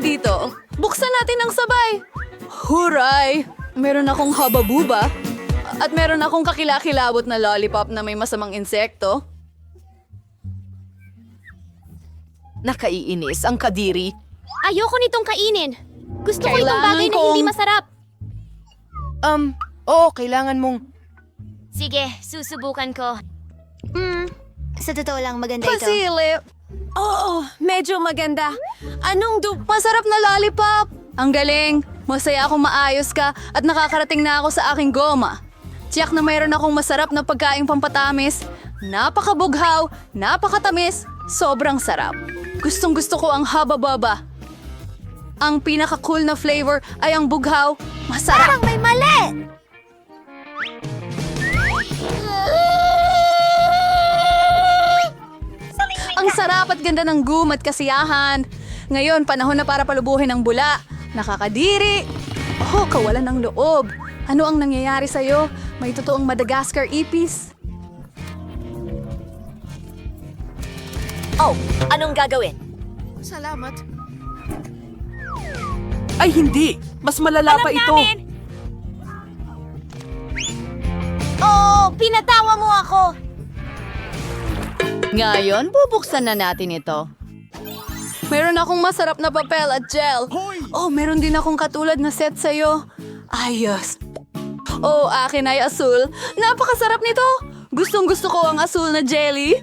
dito. Buksan natin ang sabay. Huray! Meron akong hababuba. At meron akong kakilakilabot na lollipop na may masamang insekto. Nakaiinis ang kadiri. Ayoko nitong kainin. Gusto ko itong Kailangan bagay na kong- hindi masarap. Oo, kailangan mong... Sige, susubukan ko. Sa totoo lang, maganda ito. Pasilip. Oo, medyo maganda. Masarap na lollipop. Ang galing. Masaya akong maayos ka at nakakarating na ako sa aking goma. Tiyak na mayroon akong masarap na pagkaing pampatamis. Napakabughaw, napakatamis, sobrang sarap. Gustong gusto ko ang haba-baba. Ang pinaka-cool na flavor ay ang bughaw. Masarap. Parang may mali! Ang sarap at ganda ng gum at kasiyahan. Ngayon, panahon na para palubuhin ang bula. Nakakadiri. Oh, kawalan ng loob. Ano ang nangyayari sa'yo? May totoong Madagascar ipis. Oh, anong gagawin? Salamat. Ay, hindi! Mas malala pa ito! Oh, pinatawa mo ako! Ngayon, bubuksan na natin ito. Meron akong masarap na papel at gel. Oh, meron din akong katulad na set sa'yo. Ayos. Oh, akin ay asul. Napakasarap nito. Gustong gusto ko ang asul na jelly.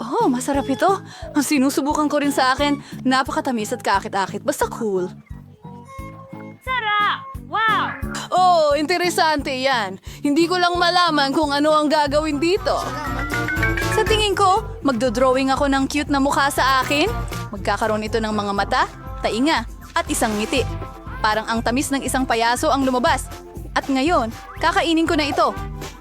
Oh, masarap ito. Ang sinusubukan ko rin sa akin. Napakatamis at kakit-akit. Basta cool. Oh, interesante yan. Hindi ko lang malaman kung ano ang gagawin dito. Sa tingin ko, magdodrawing ako ng cute na mukha sa akin. Magkakaroon ito ng mga mata, tainga, at isang ngiti. Parang ang tamis ng isang payaso ang lumabas. At ngayon, kakainin ko na ito.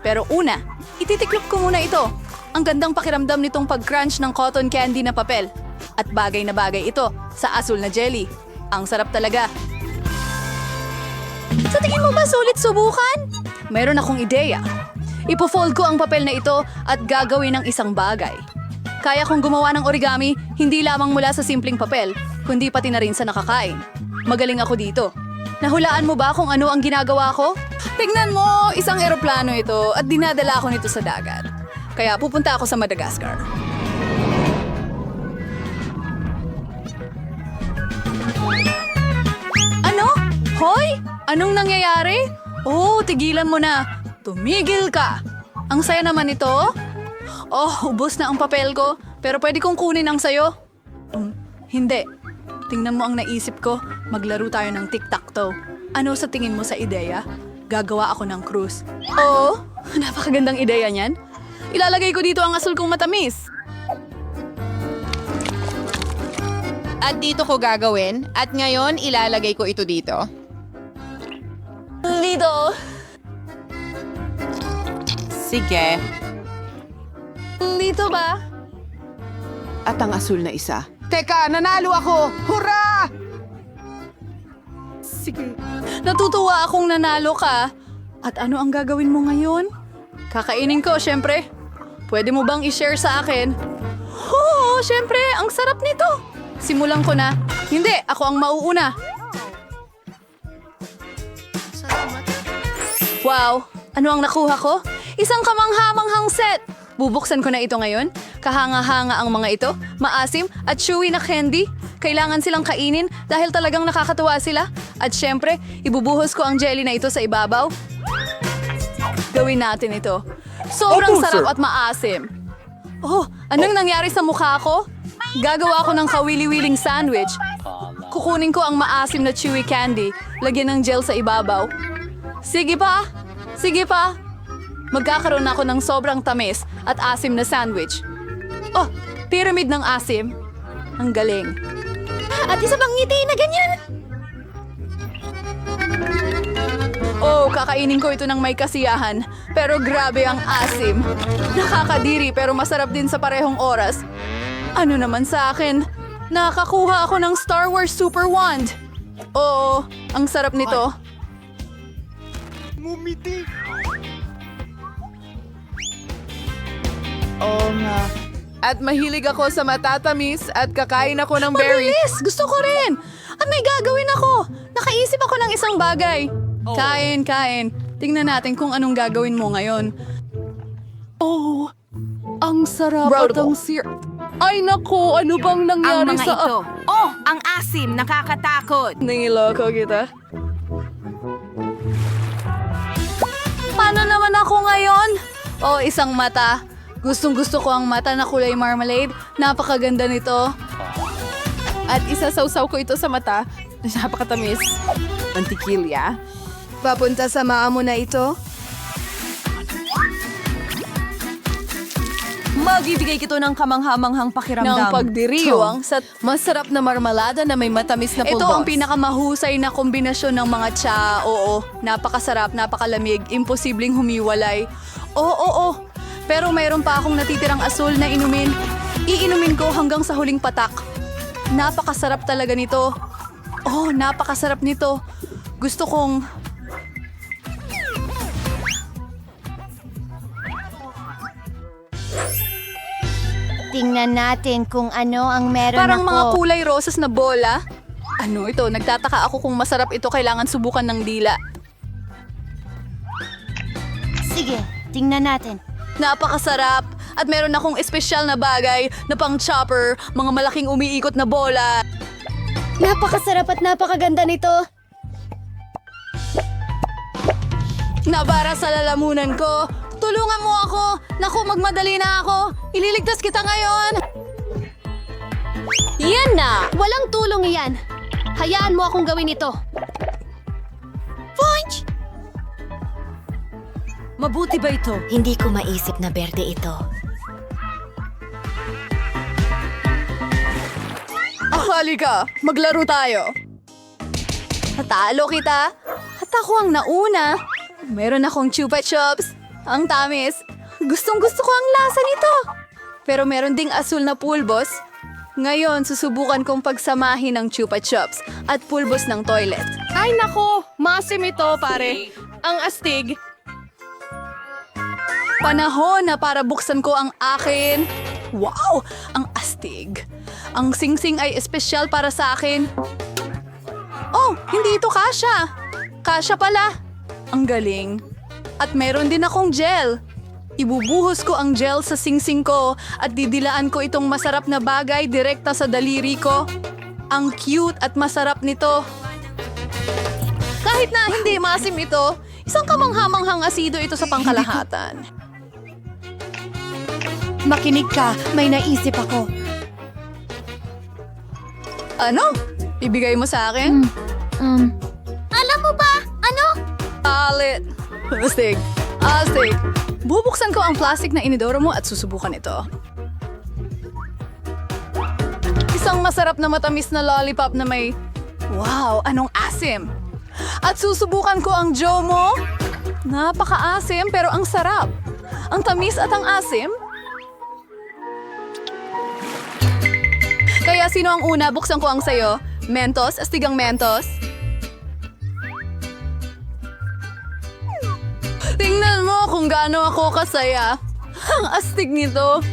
Pero una, ititiklop ko muna ito. Ang gandang pakiramdam nitong pag-crunch ng cotton candy na papel. At bagay na bagay ito sa asul na jelly. Ang sarap talaga. Sa tingin mo ba sulit subukan? Meron akong ideya. Ipo-fold ko ang papel na ito at gagawin ng isang bagay. Kaya kong gumawa ng origami hindi lamang mula sa simpleng papel, kundi pati na rin sa nakakain. Magaling ako dito. Nahulaan mo ba kung ano ang ginagawa ko? Tingnan mo, isang eroplano ito at dinadala ko nito sa dagat. Kaya pupunta ako sa Madagascar. Ano? Hoy! Anong nangyayari? Oh, tigilan mo na. Tumigil ka. Ang saya naman ito. Oh, ubos na ang papel ko. Pero pwede kong kunin ang sayo. Hindi. Tingnan mo ang naisip ko. Maglaro tayo ng tic-tac-toe. Ano sa tingin mo sa ideya? Gagawa ako ng cruise. Oo, napakagandang ideya niyan. Ilalagay ko dito ang asul kong matamis. At dito ko gagawin. At ngayon, ilalagay ko ito dito. Dito. Sige. Dito ba? At ang asul na isa. Teka, nanalo ako! Hurra! Sige. Natutuwa akong nanalo ka. At ano ang gagawin mo ngayon? Kakainin ko, syempre. Pwede mo bang i-share sa akin? Oo, syempre. Ang sarap nito. Simulan ko na. Hindi, ako ang mauuna. Wow, ano ang nakuha ko? Isang kamangha-manghang set. Bubuksan ko na ito ngayon. Kahanga-hanga ang mga ito, maasim at chewy na candy. Kailangan silang kainin dahil talagang nakakatuwa sila. At syempre, ibubuhos ko ang jelly na ito sa ibabaw. Gawin natin ito. Sobrang sarap at maasim. Oh, anong nangyari sa mukha ko? Gagawa ko ng kawili-wiling sandwich. Kukunin ko ang maasim na chewy candy, lagyan ng gel sa ibabaw. Sige pa! Sige pa! Magkakaroon ako ng sobrang tamis at asim na sandwich. Oh, pyramid ng asim. Ang galing. At isa pang ngiti na ganyan! Oh, kakainin ko ito ng may kasiyahan. Pero grabe ang asim. Nakakadiri pero masarap din sa parehong oras. Ano naman sa akin? Nakakuha ako ng Star Wars Super Wand. Oo, ang sarap nito. Oo nga. At mahilig ako sa matatamis at kakain ako ng berries. Mabilis! Gusto ko rin! At may isang bagay. Kain. Tingnan natin kung anong gagawin mo ngayon. Oh, ang sarap at Roadable. ang Ay nako, ano bang nangyari Ang mga sa... ito. Oh, ang asim, nakakatakot. Nangiloko kita. Paano naman ako ngayon? Oh, isang mata. Gustong-gusto ko ang mata na kulay marmalade. Napakaganda nito. At isasawsaw ko ito sa mata. Napakatamis. Mantikilya. Papunta sa maa mo na ito. Magbibigay kito ng kamanghamanghang pakiramdam. Ng pagdiriwang sa... Masarap na marmalada na may matamis na pulbos. Ito ang pinakamahusay na kombinasyon ng mga tsa. Oo, napakasarap, napakalamig, imposibleng humiwalay. Oo. Pero mayroon pa akong natitirang asul na inumin. Iinumin ko hanggang sa huling patak. Napakasarap talaga nito. Oh, napakasarap nito. Gusto kong... Tingnan natin kung ano ang meron Parang ako. mga kulay rosas na bola. Ano ito? Nagtataka ako kung masarap ito. Kailangan subukan ng dila. Sige, tingnan natin. Napakasarap. At meron akong espesyal na bagay na pang chopper, mga malaking umiikot na bola. Napakasarap at napakaganda nito. Nabara sa lalamunan ko. Tulungan mo ako. Naku, magmadali na ako. Ililigtas kita ngayon. Yan na! Walang tulong iyan. Hayaan mo akong gawin ito. Punch! Mabuti ba ito? Hindi ko maisip na berde ito. Halika, maglaro tayo. Natalo kita. At ako ang nauna. Meron akong chupa chups. Ang tamis. Gustong-gusto ko ang lasa nito. Pero meron ding asul na pulbos. Ngayon, susubukan kong pagsamahin ang chupa chups at pulbos ng toilet. Ay nako, masim ito pare. Ang astig. Panahon na para buksan ko ang akin. Wow! Ang astig. Ang singsing ay espesyal para sa akin. Oh, hindi ito kasya. Kasya pala. Ang galing. At meron din akong gel. Ibubuhos ko ang gel sa singsing ko at didilaan ko itong masarap na bagay direkta sa daliri ko. Ang cute at masarap nito. Kahit na hindi maasim ito, isang kamanghamanghang asido ito sa pangkalahatan. Makinig ka, may naisip ako. Ano? Ibigay mo sa akin? Alam mo ba? Ano? Alit. Astig. Astig. Bubuksan ko ang plastic na inidoro mo at susubukan ito. Isang masarap na matamis na lollipop na may... Wow, anong asim! At susubukan ko ang Joe mo. Napaka-asim pero ang sarap. Ang tamis at ang asim. Kaya sino ang una? Buksan ko ang sayo. Mentos? Astigang Mentos? Tingnan mo kung gaano ako kasaya. Ang astig nito.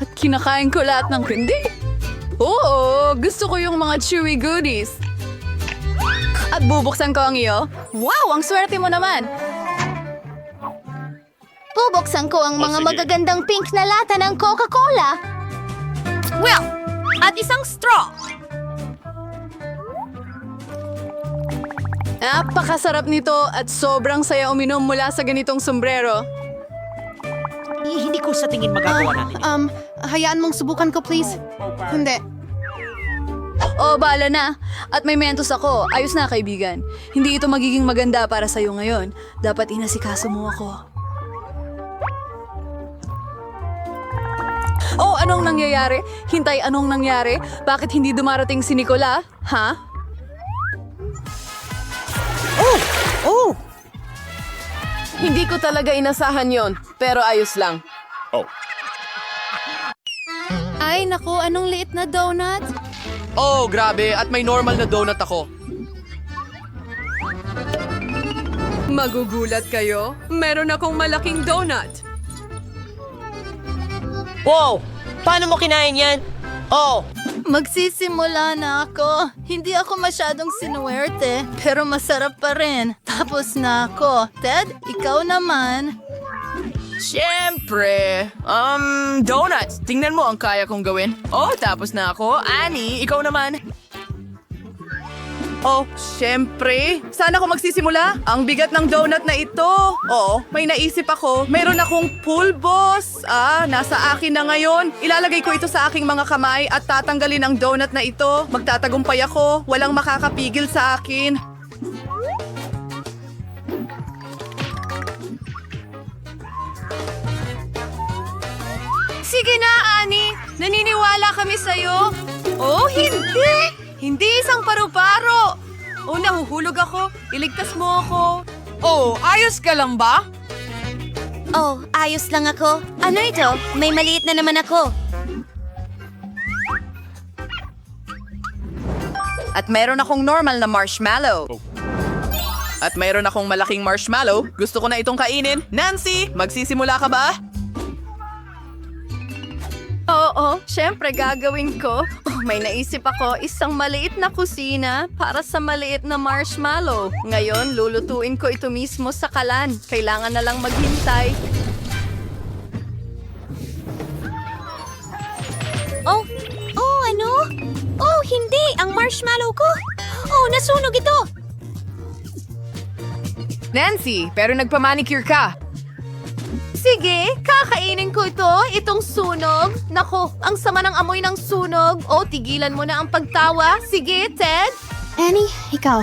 At kinakain ko lahat ng candy. Oo, gusto ko yung mga chewy goodies. At bubuksan ko ang iyo. Wow, ang swerte mo naman. Bubuksan ko ang mga magagandang pink na lata ng Coca-Cola. Well, at isang straw. Napakasarap nito at sobrang saya uminom mula sa ganitong sombrero. Hindi ko sa tingin magagawa natin. Hayaan mong subukan ko please. Hindi. Oh, bala na. At may mentos ako. Ayos na, kaibigan. Hindi ito magiging maganda para sa'yo ngayon. Dapat inasikaso mo ako. Oh, anong nangyayari? Hintay, anong nangyari? Bakit hindi dumarating si Nicola? Ha? Oh! Hindi ko talaga inasahan yon, pero ayos lang. Ay, naku, anong liit na donut? Oh, grabe. At may normal na donut ako. Magugulat kayo? Meron akong malaking donut. Wow! Paano mo kinain yan? Oh, Magsisimula na ako. Hindi ako masyadong sinuwerte, pero masarap pa rin. Tapos na ako. Ted, ikaw naman. Siyempre! Donuts! Tingnan mo ang kaya kong gawin. Oh, tapos na ako. Annie, ikaw naman. Oh, siyempre. Saan ako magsisimula? Ang bigat ng donut na ito. Oo, may naisip ako. Mayroon akong pulbos. Nasa akin na ngayon. Ilalagay ko ito sa aking mga kamay at tatanggalin ang donut na ito. Magtatagumpay ako. Walang makakapigil sa akin. Sige na, Annie. Naniniwala kami sa'yo. Oh, hindi! Hindi isang paru-paro. Oh, nahuhulog ako. Iligtas mo ako. Oh, ayos ka lang ba? Oh, ayos lang ako. Ano ito? May maliit na naman ako. At mayroon akong normal na marshmallow. At mayroon akong malaking marshmallow. Gusto ko na itong kainin. Nancy, magsisimula ka ba? Oo, syempre gagawin ko. Oh, may naisip ako, isang maliit na kusina para sa maliit na marshmallow. Ngayon, lulutuin ko ito mismo sa kalan. Kailangan na lang maghintay. Oh, ano? Oh, hindi! Ang marshmallow ko! Oh, nasunog ito! Nancy, pero nagpamanicure ka. Sige, kakainin ko ito, itong sunog. Nako, ang sama ng amoy ng sunog. Oh, tigilan mo na ang pagtawa. Sige, Ted. Annie, ikaw.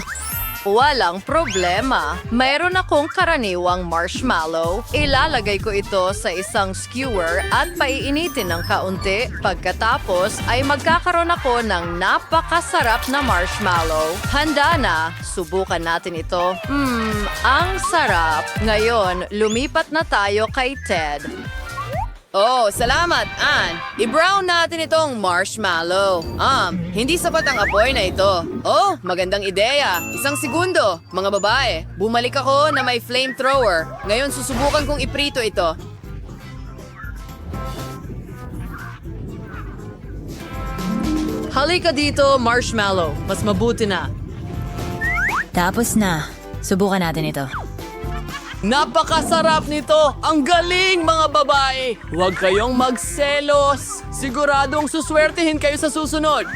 Walang problema. Mayroon akong karaniwang marshmallow. Ilalagay ko ito sa isang skewer at paiinitin ng kaunti. Pagkatapos ay magkakaroon ako ng napakasarap na marshmallow. Handa na. Subukan natin ito. Ang sarap. Ngayon, lumipat na tayo kay Ted. Oh, salamat, Ann. I-brown natin itong marshmallow. Hindi sapat ang apoy na ito. Oh, magandang ideya. Isang segundo, mga babae. Bumalik ako na may flamethrower. Ngayon susubukan kong iprito ito. Halika dito, marshmallow. Mas mabuti na. Tapos na. Subukan natin ito. Napakasarap nito! Ang galing, mga babae! Huwag kayong magselos! Siguradong suswertihin kayo sa susunod!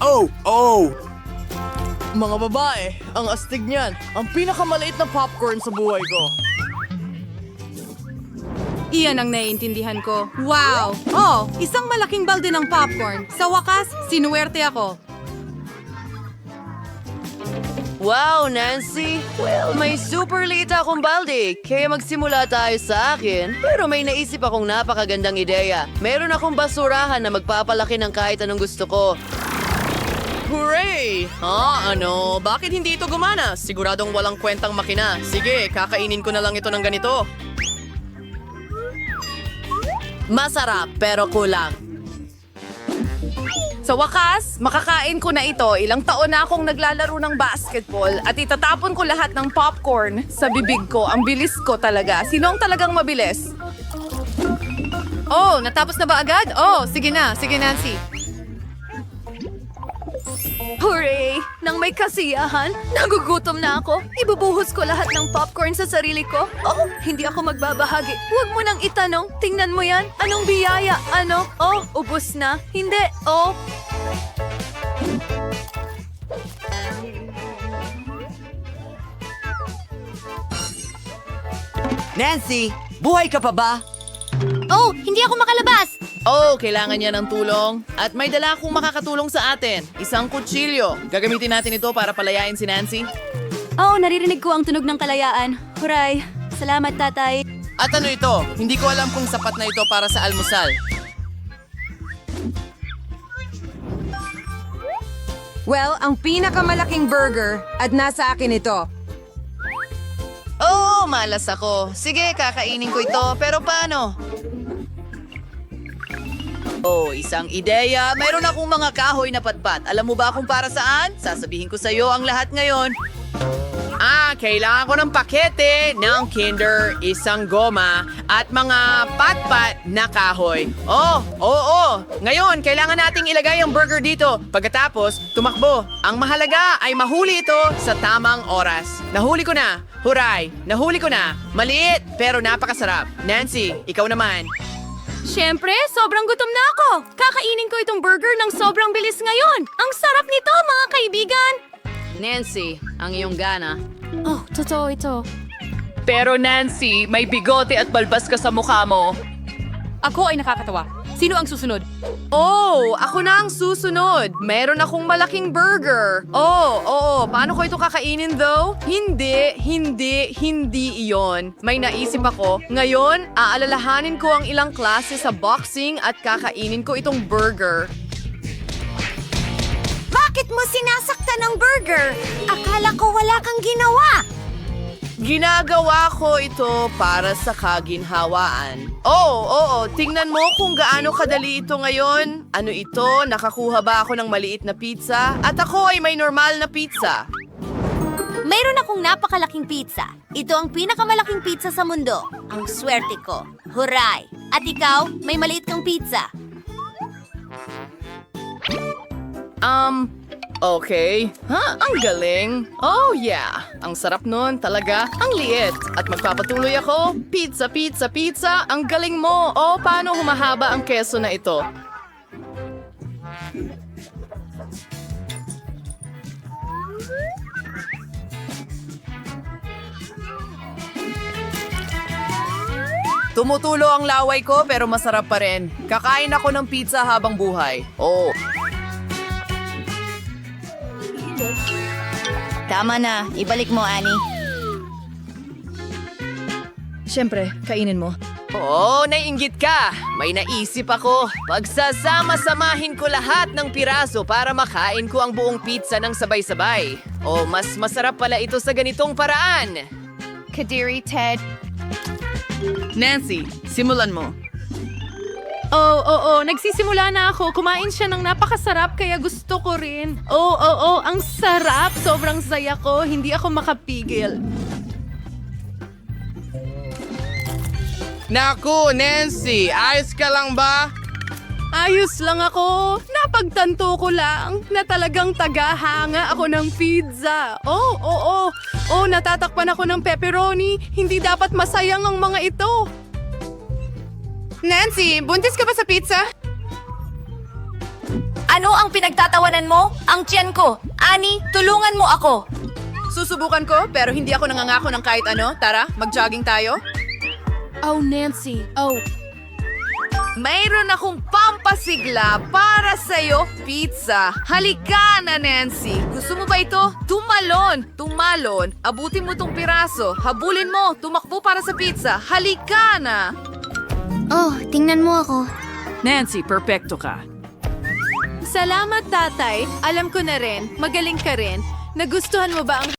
Oh! Mga babae, ang astig niyan. Ang pinakamaliit na popcorn sa buhay ko. Iyan ang naiintindihan ko. Wow! Oh, isang malaking balde ng popcorn. Sa wakas, sinuwerte ako. Wow, Nancy! Well, may super liit akong balde, kaya magsimula tayo sa akin. Pero may naisip akong napakagandang ideya. Meron akong basurahan na magpapalaki ng kahit anong gusto ko. Hooray! Ano? Bakit hindi ito gumana? Siguradong walang kwentang makina. Sige, kakainin ko na lang ito ng ganito. Masarap, pero kulang. Sa wakas, makakain ko na ito. Ilang taon na akong naglalaro ng basketball at itatapon ko lahat ng popcorn sa bibig ko. Ang bilis ko talaga. Sino ang talagang mabilis? Oh, natapos na ba agad? Oh, sige na. Sige, Nancy. Hooray! Nang may kasiyahan, nagugutom na ako. Ibubuhos ko lahat ng popcorn sa sarili ko. Oh, hindi ako magbabahagi. Huwag mo nang itanong. Tingnan mo yan. Anong biyaya? Ano? Oh, ubos na. Hindi. Oh. Nancy, buhay ka pa ba? Oh, hindi ako makalabas! Oh, kailangan niya ng tulong. At may dala akong makakatulong sa atin. Isang kutsilyo. Gagamitin natin ito para palayain si Nancy. Oh, naririnig ko ang tunog ng kalayaan. Huray! Salamat, tatay. At ano ito? Hindi ko alam kung sapat na ito para sa almusal. Well, ang pinakamalaking burger at nasa akin ito. Oh, malas ako. Sige, kakainin ko ito. Pero paano? Oh, isang ideya. Mayroon akong mga kahoy na patpat. Alam mo ba kung para saan? Sasabihin ko sa iyo ang lahat ngayon. Kailangan ko ng pakete ng Kinder, isang goma, at mga patpat na kahoy. Oo. Ngayon, kailangan nating ilagay ang burger dito. Pagkatapos, tumakbo. Ang mahalaga ay mahuli ito sa tamang oras. Nahuli ko na. Huray! Nahuli ko na. Maliit, pero napakasarap. Nancy, ikaw naman. Siyempre, sobrang gutom na ako. Kakainin ko itong burger ng sobrang bilis ngayon. Ang sarap nito, mga kaibigan. Nancy, ang iyong gana. Oh, totoo ito. Pero Nancy, may bigote at balbas ka sa mukha mo. Ako ay nakakatawa. Sino ang susunod? Oh, ako na ang susunod. Meron akong malaking burger. Oo. Paano ko ito kakainin though? Hindi iyon. May naisip ako. Ngayon, aalalahanin ko ang ilang klase sa boxing at kakainin ko itong burger. Bakit mo sinasaktan ng burger? Akala ko wala kang ginawa. Ginagawa ko ito para sa kaginhawaan. Oo, tingnan mo kung gaano kadali ito ngayon. Ano ito? Nakakuha ba ako ng maliit na pizza? At ako ay may normal na pizza. Mayroon akong napakalaking pizza. Ito ang pinakamalaking pizza sa mundo. Ang swerte ko. Huray! At ikaw, may maliit kang pizza. Okay. Ang galing. Oh, yeah. Ang sarap nun, talaga. Ang liit. At magpapatuloy ako. Pizza. Ang galing mo. Oh, paano humahaba ang keso na ito? Tumutulo ang laway ko pero masarap pa rin. Kakain ako ng pizza habang buhay. Oh. Tama na. Ibalik mo, Annie. Siyempre, kainin mo. Oh, naiinggit ka. May naisip ako. Pagsasama-samahin ko lahat ng piraso para makain ko ang buong pizza ng sabay-sabay. Oh, mas masarap pala ito sa ganitong paraan. Kadiri, Ted. Nancy, simulan mo. Oo, nagsisimula na ako. Kumain siya ng napakasarap kaya gusto ko rin. Oo, ang sarap. Sobrang saya ko. Hindi ako makapigil. Naku, Nancy, ayos ka lang ba? Ayos lang ako. Napagtanto ko lang na talagang tagahanga ako ng pizza. Oo, natatakpan ako ng pepperoni. Hindi dapat masayang ang mga ito. Nancy, buntis ka ba sa pizza? Ano ang pinagtatawanan mo? Ang tiyan ko. Ani, tulungan mo ako. Susubukan ko pero hindi ako nangangako ng kahit ano. Tara, mag-jogging tayo. Oh, Nancy. Oh. Mayroon akong pampasigla para sa'yo, pizza. Halika na, Nancy. Gusto mo ba ito? Tumalon. Abutin mo tong piraso. Habulin mo. Tumakbo para sa pizza. Halika na. Oh, tingnan mo ako. Nancy, perpekto ka. Salamat, tatay. Alam ko na rin. Magaling ka rin. Nagustuhan mo ba ang